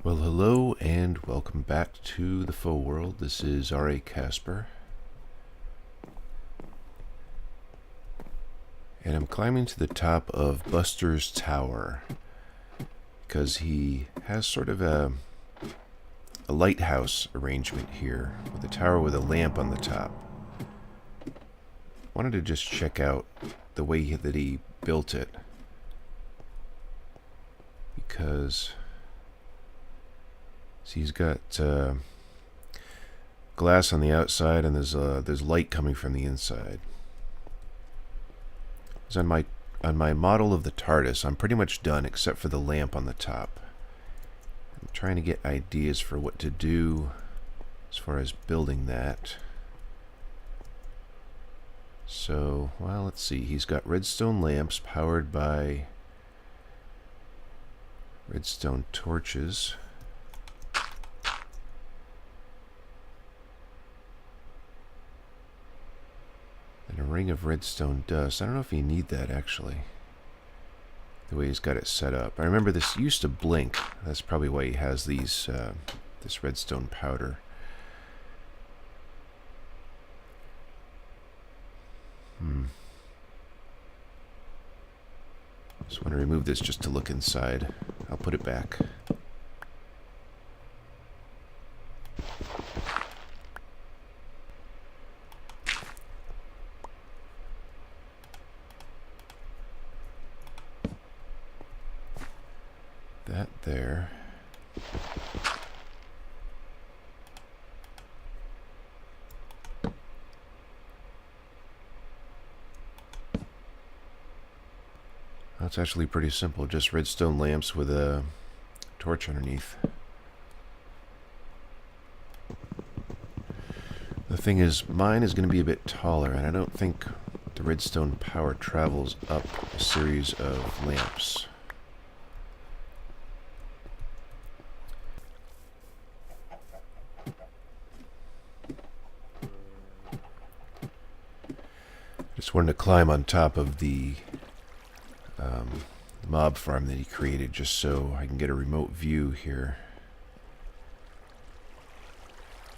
Well, hello and welcome back to the Faux world. This is R.A. Casper. And I'm climbing to the top of Buster's Tower because he has sort of a lighthouse arrangement here with a tower with a lamp on the top. Wanted to just check out the way that he built it because he's got glass on the outside, and there's light coming from the inside. So on my model of the TARDIS, I'm pretty much done except for the lamp on the top. I'm trying to get ideas for what to do as far as building that. So, well, let's see. He's got redstone lamps powered by redstone torches. And a ring of redstone dust. I don't know if you need that, actually, the way he's got it set up. I remember this used to blink. That's probably why he has these this redstone powder. Just want to remove this just to look inside. I'll put it back. That there. That's actually pretty simple, just redstone lamps with a torch underneath. The thing is, mine is going to be a bit taller, and I don't think the redstone power travels up a series of lamps. Just wanted to climb on top of the mob farm that he created just so I can get a remote view here.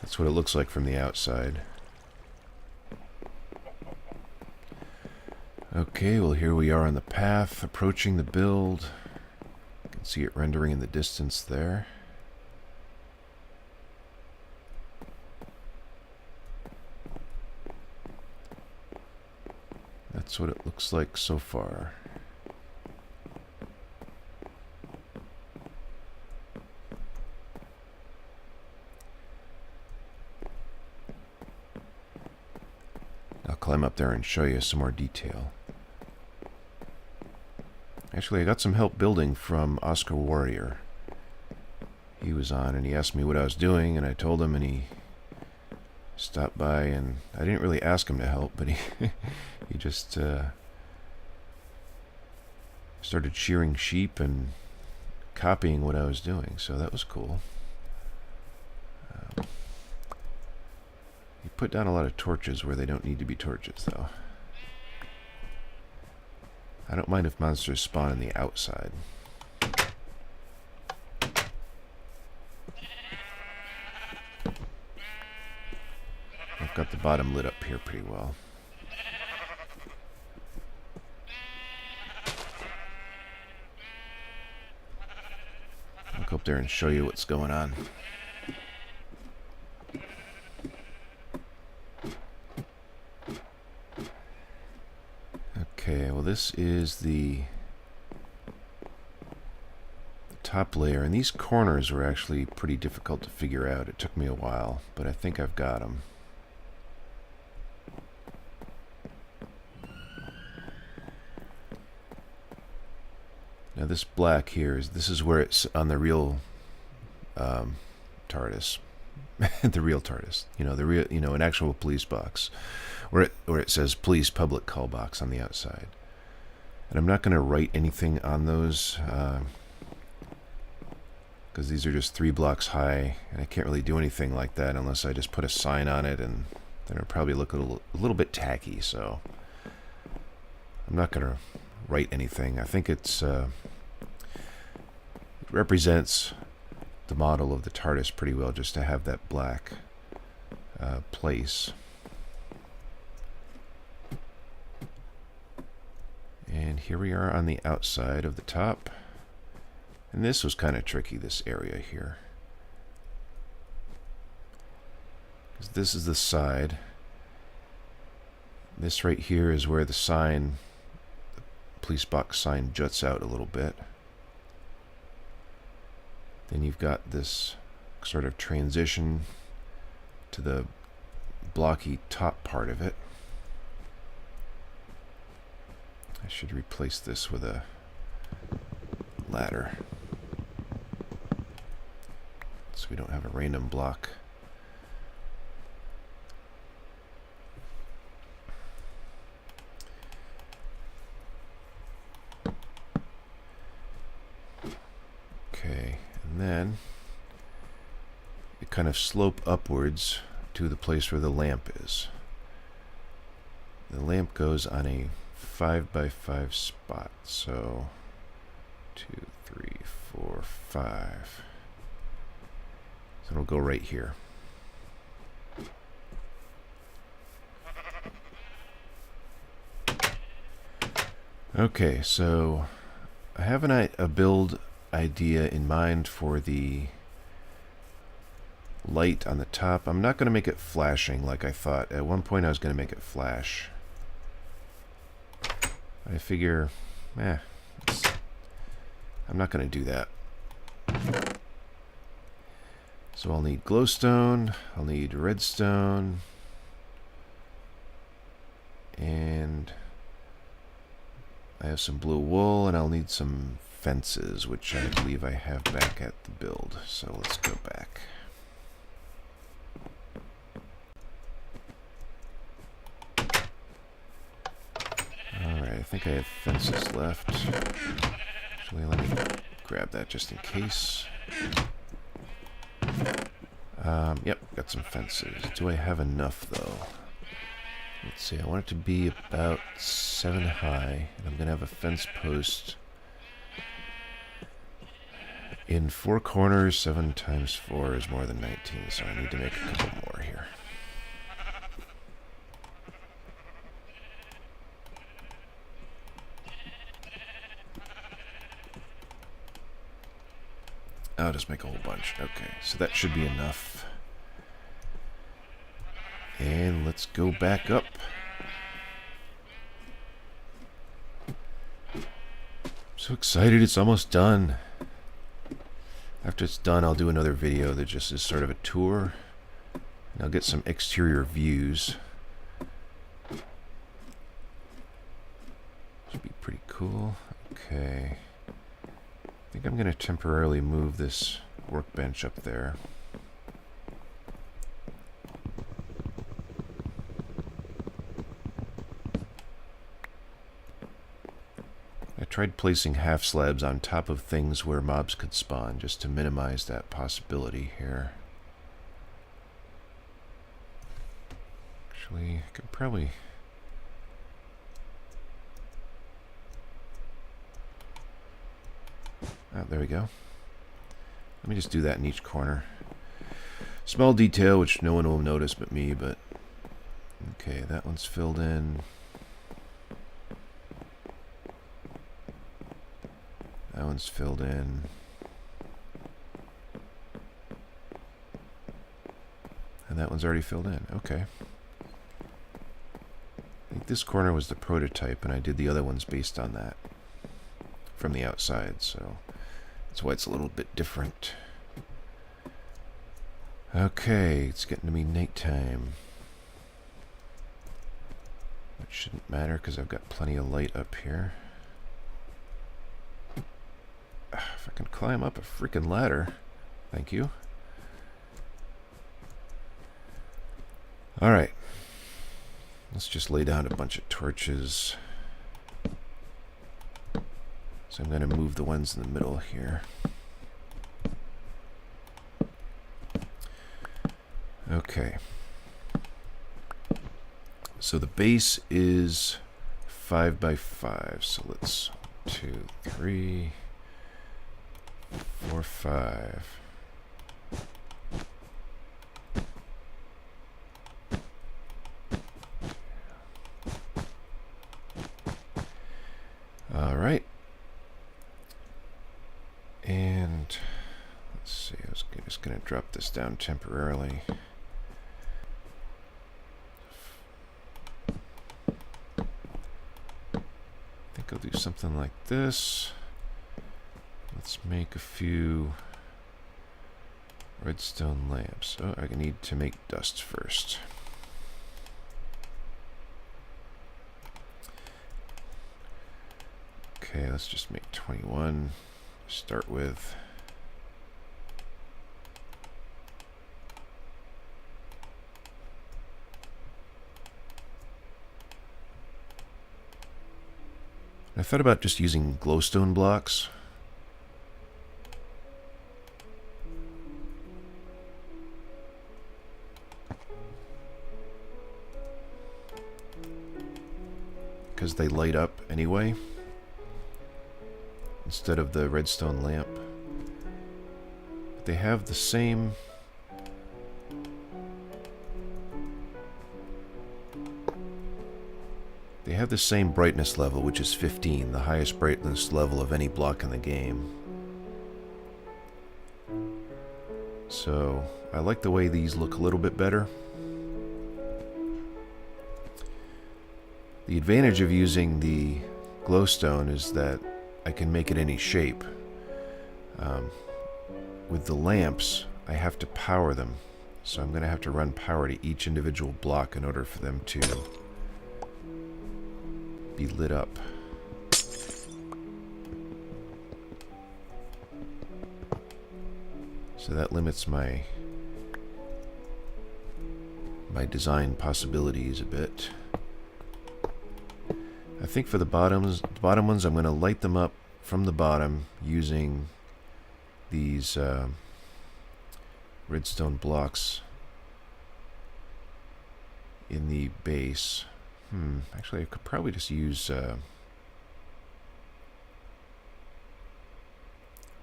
That's what it looks like from the outside. Okay, well, here we are on the path approaching the build. You can see it rendering in the distance there. That's what it looks like so far. I'll climb up there and show you some more detail. Actually, I got some help building from Oscar Warrior. He was on and he asked me what I was doing, and I told him, and he stopped by, and I didn't really ask him to help, but he he just started shearing sheep and copying what I was doing, so that was cool. He put down a lot of torches where they don't need to be torches, though. I don't mind if monsters spawn on the outside. I've got the bottom lit up here pretty well. I'll go up there and show you what's going on. Okay, well, this is the top layer, and these corners were actually pretty difficult to figure out. It took me a while, but I think I've got them. Now this black here this is where it's on the real TARDIS, the real TARDIS. You know, the real, an actual police box, where it says "Police Public Call Box" on the outside. And I'm not going to write anything on those because these are just 3 blocks high, and I can't really do anything like that unless I just put a sign on it, and then it'll probably look a little bit tacky. So I'm not going to write anything. I think it represents the model of the TARDIS pretty well just to have that black place. And here we are on the outside of the top. And this was kind of tricky, this area here. Because this is the side. This right here is where the sign, the police box sign, juts out a little bit. Then you've got this sort of transition to the blocky top part of it. I should replace this with a ladder so we don't have a random block. Okay, and then you kind of slope upwards to the place where the lamp is. The lamp goes on a 5x5 spot, so 2, 3, 4, 5. So it'll go right here. Okay, so I have a build idea in mind for the light on the top. I'm not going to make it flashing like I thought. At one point I was going to make it flash. I figure, I'm not going to do that. So I'll need glowstone, I'll need redstone, and I have some blue wool, and I'll need some fences, which I believe I have back at the build. So let's go back. Alright, I think I have fences left. Actually, let me grab that just in case. Yep, got some fences. Do I have enough, though? Let's see, I want it to be about 7 high, and I'm going to have a fence post in 4 corners. 7 times 4 is more than 19, so I need to make a couple more here. I'll just make a whole bunch. Okay, so that should be enough. And let's go back up. So excited, it's almost done. After it's done, I'll do another video that just is sort of a tour. And I'll get some exterior views. Should be pretty cool. Okay. I think I'm going to temporarily move this workbench up there. I tried placing half slabs on top of things where mobs could spawn, just to minimize that possibility here. Actually, I could probably... Oh, there we go. Let me just do that in each corner. Small detail, which no one will notice but me, but... Okay, that one's filled in. That one's filled in. And that one's already filled in. Okay. I think this corner was the prototype, and I did the other ones based on that from the outside, so that's why it's a little bit different. Okay, it's getting to be nighttime. Which shouldn't matter because I've got plenty of light up here. If I can climb up a freaking ladder. Thank you. Alright. Let's just lay down a bunch of torches. So I'm going to move the ones in the middle here. Okay. So the base is 5x5. So let's 2, 3, 4, 5. Just going to drop this down temporarily. I think I'll do something like this. Let's make a few redstone lamps. Oh, I need to make dust first. Okay, let's just make 21 to start with. I thought about just using glowstone blocks. Because they light up anyway, instead of the redstone lamp. They have the same... They have the same brightness level, which is 15, the highest brightness level of any block in the game. So, I like the way these look a little bit better. The advantage of using the glowstone is that I can make it any shape. With the lamps, I have to power them. So I'm going to have to run power to each individual block in order for them to be lit up. So that limits my design possibilities a bit. I think for the bottom ones, I'm going to light them up from the bottom using these redstone blocks in the base. Actually, I could probably just use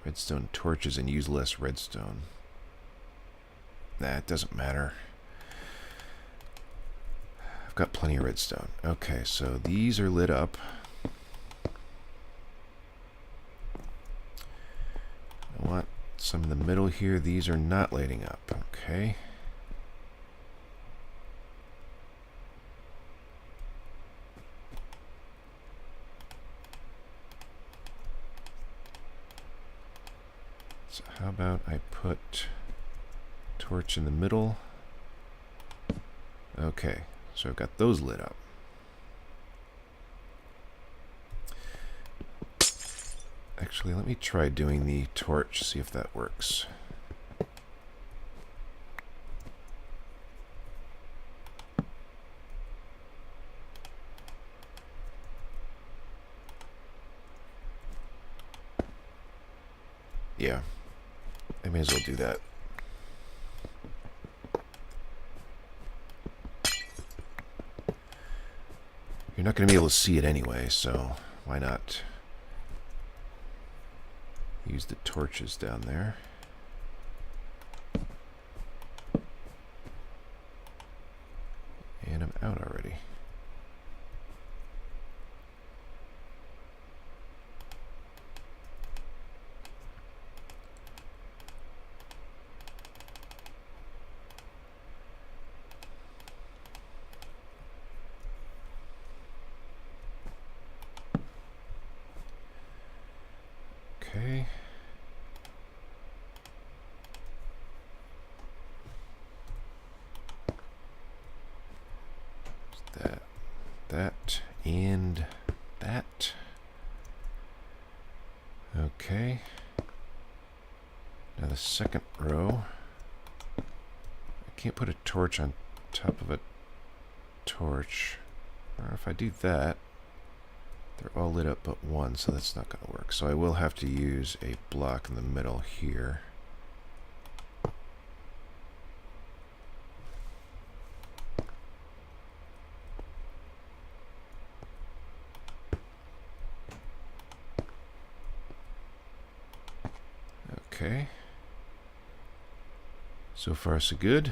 redstone torches and use less redstone. Nah, it doesn't matter. I've got plenty of redstone. Okay, so these are lit up. I want some in the middle here. These are not lighting up. Okay. So how about I put torch in the middle? Okay, so I've got those lit up. Actually, let me try doing the torch, see if that works. Yeah, I may as well do that. You're not going to be able to see it anyway, so why not use the torches down there. And I'm out already. Okay. That, and that. Okay. Now the second row. I can't put a torch on top of a torch. Or if I do that, they're all lit up but one, so that's not going to work. So I will have to use a block in the middle here. Okay. So far, so good.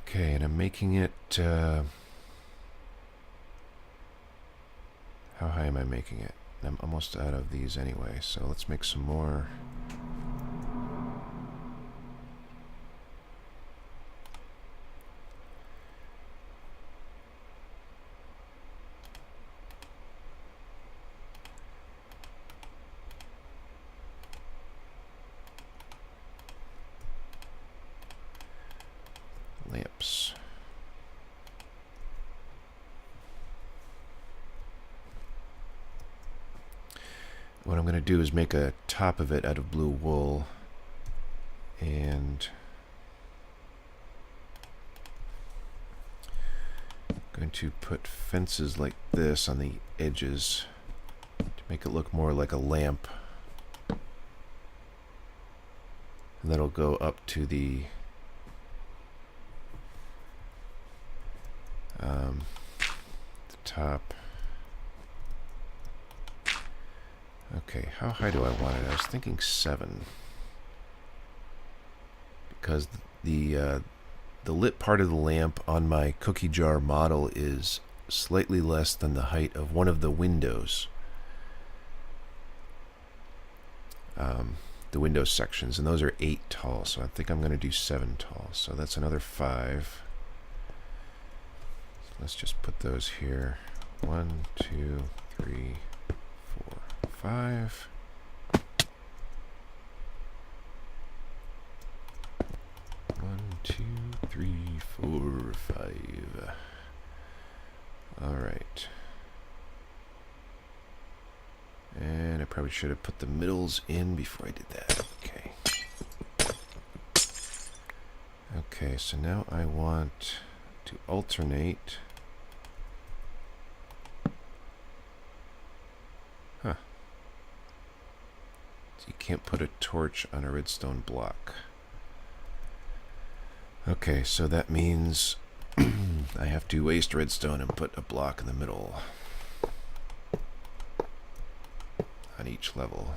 Okay, and I'm making it... how high am I making it? I'm almost out of these anyway, so let's make some more. what I'm going to do is make a top of it out of blue wool, and I'm going to put fences like this on the edges to make it look more like a lamp. And that'll go up to the top. Okay, how high do I want it? I was thinking 7. Because the lit part of the lamp on my cookie jar model is slightly less than the height of one of the windows. The window sections, and those are 8 tall, so I think I'm going to do 7 tall. So that's another 5. So let's just put those here. 1, 2, 3, 4, 5. 1, 2, 3, 4, 5. All right. And I probably should have put the middles in before I did that. Okay. Okay, so now I want to alternate. Huh. So you can't put a torch on a redstone block. Okay, so that means I have to waste redstone and put a block in the middle on each level.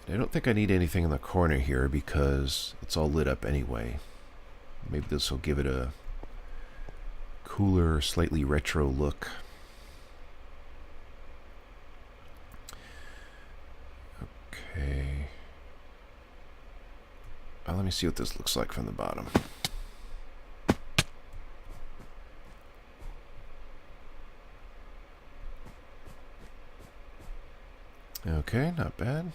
And I don't think I need anything in the corner here because it's all lit up anyway. Maybe this will give it a cooler, slightly retro look. Okay. Well, let me see what this looks like from the bottom. Okay, not bad.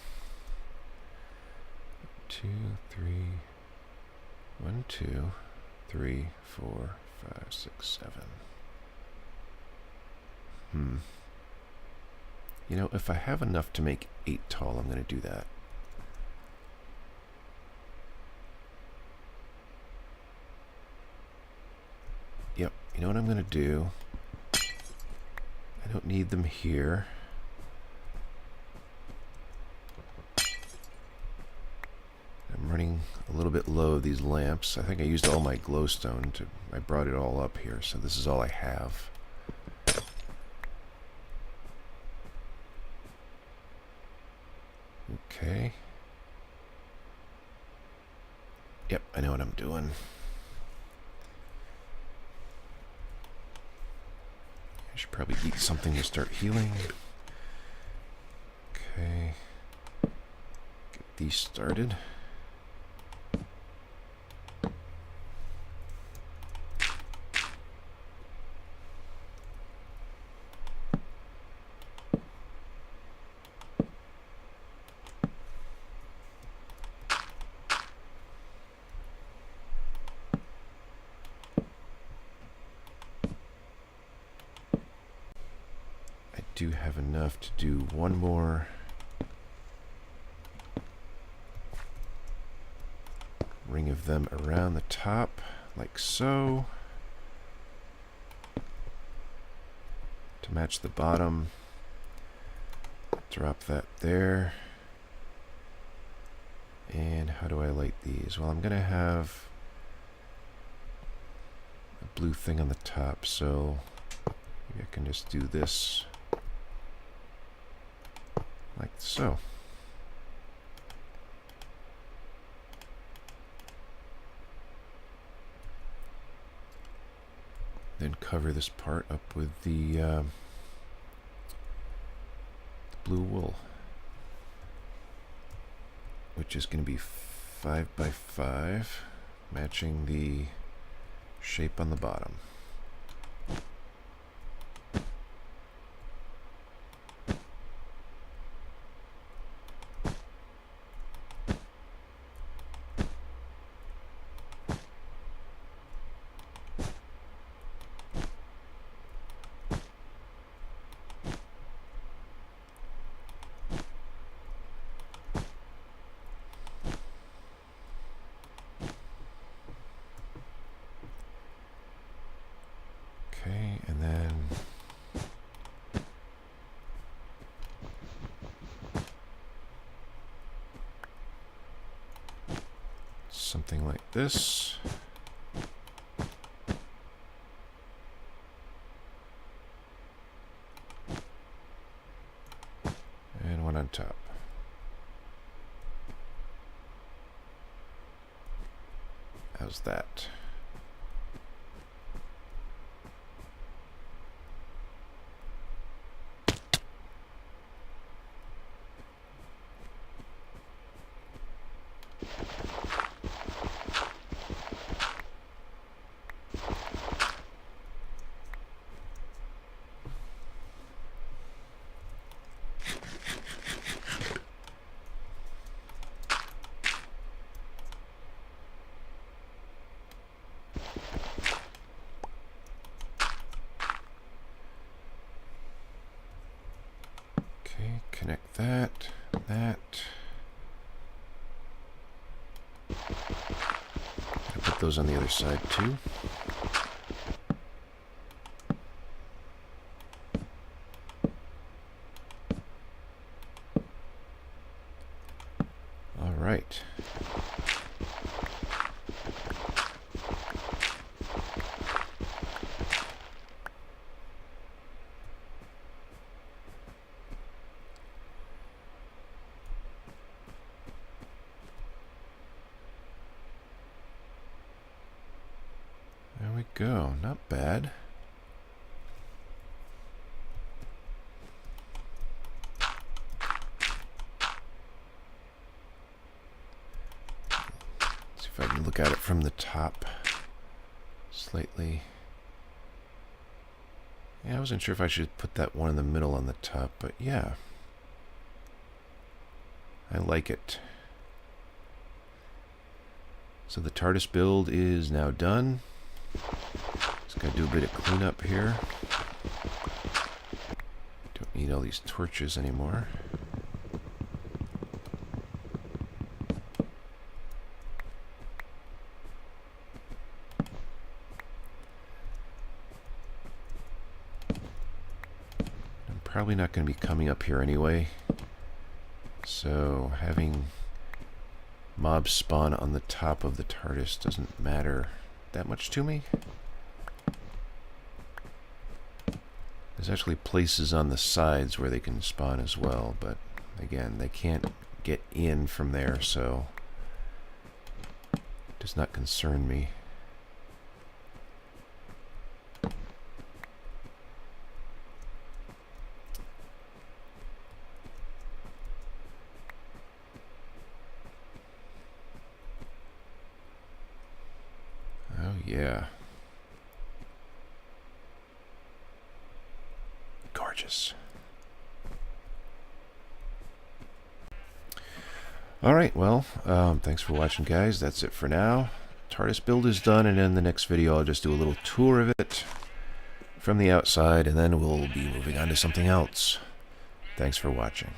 2, 3, 1, 2, 3, 4, 5, 6, 7. You know, if I have enough to make 8 tall, I'm going to do that. Yep, you know what I'm going to do? I don't need them here. I'm running a little bit low of these lamps. I think I used all my glowstone I brought it all up here, so this is all I have. Okay. Yep, I know what I'm doing. I should probably eat something to start healing. Okay. Get these started. Do have enough to do one more ring of them around the top, like so, to match the bottom. Drop that there. And how do I light these? Well, I'm gonna have a blue thing on the top, so maybe I can just do this like so. Then cover this part up with the blue wool, which is going to be 5 by 5, matching the shape on the bottom. something like this. And one on top. How's that? Okay, connect that, that. I'll put those on the other side too. All right. There we go. Not bad. See if I can look at it from the top slightly. Yeah, I wasn't sure if I should put that one in the middle on the top, but yeah. I like it. So the TARDIS build is now done. Just gotta do a bit of cleanup here. Don't need all these torches anymore. I'm probably not going to be coming up here anyway. So having mobs spawn on the top of the TARDIS doesn't matter that much to me. There's actually places on the sides where they can spawn as well, but again, they can't get in from there, so it does not concern me. Oh yeah. Gorgeous. Alright, well, thanks for watching, guys. That's it for now. TARDIS build is done, and in the next video I'll just do a little tour of it from the outside, and then we'll be moving on to something else. Thanks for watching.